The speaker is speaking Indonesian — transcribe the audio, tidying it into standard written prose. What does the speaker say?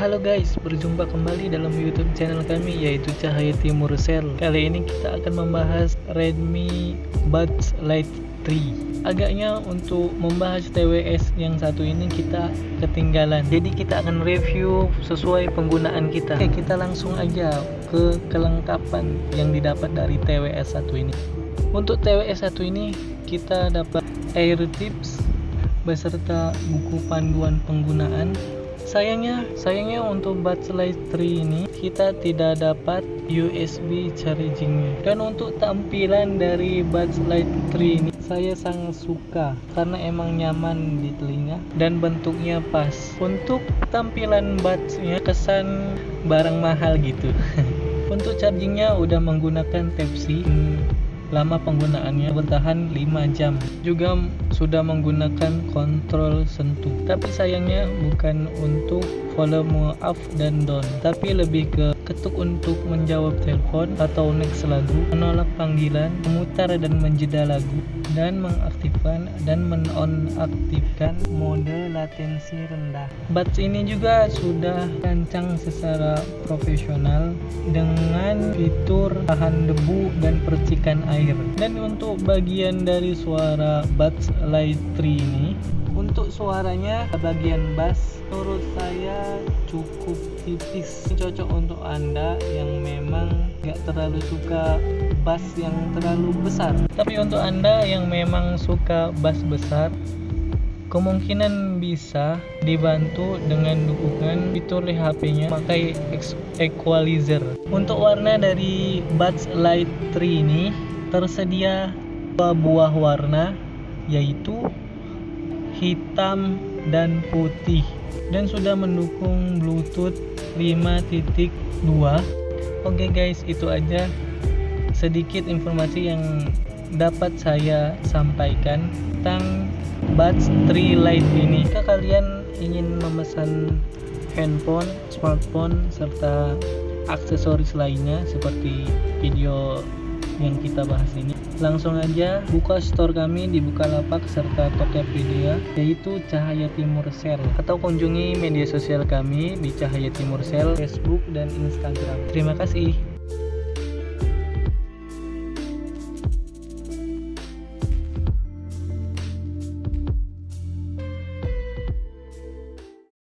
Halo guys, berjumpa kembali dalam YouTube channel kami yaitu Cahaya Timur Sel. Kali ini kita akan membahas Redmi Buds Lite 3. Agaknya untuk membahas TWS yang satu ini kita ketinggalan. Jadi kita akan review sesuai penggunaan kita. Oke, kita langsung aja ke kelengkapan yang didapat dari TWS 1 ini. Untuk TWS 1 ini kita dapat Air Tips beserta buku panduan penggunaan. Sayangnya untuk Buds Lite 3 ini kita tidak dapat USB chargingnya. Dan untuk tampilan dari Buds Lite 3 ini saya sangat suka karena emang nyaman di telinga dan bentuknya pas. Untuk tampilan budsnya kesan barang mahal gitu. Untuk chargingnya udah menggunakan Type-C. Lama penggunaannya bertahan 5 jam. Juga sudah menggunakan kontrol sentuh. Tapi sayangnya bukan untuk volume up dan down, tapi lebih ke ketuk untuk menjawab telepon atau next lagu, menolak panggilan, memutar dan menjeda lagu, dan mengaktifkan dan menonaktifkan mode latensi rendah. Buds ini juga sudah rancang secara profesional dengan fitur tahan debu dan percikan air. Dan untuk bagian dari suara Buds Lite 3 ini, untuk suaranya bagian bass menurut saya cukup tipis. Ini cocok untuk Anda yang memang gak terlalu suka bass yang terlalu besar. Tapi untuk Anda yang memang suka bass besar, kemungkinan bisa dibantu dengan dukungan fitur di HP-nya pakai equalizer. Untuk warna dari Buds Lite 3 ini tersedia dua buah warna, yaitu hitam dan putih, dan sudah mendukung Bluetooth 5.2. Oke guys, itu aja sedikit informasi yang dapat saya sampaikan tentang Buds 3 Lite ini. Jika kalian ingin memesan handphone, smartphone, serta aksesoris lainnya seperti video yang kita bahas ini, langsung aja buka store kami di Bukalapak serta Tokopedia yaitu Cahaya Timur Sel, atau kunjungi media sosial kami di Cahaya Timur Sel, Facebook dan Instagram. Terima kasih.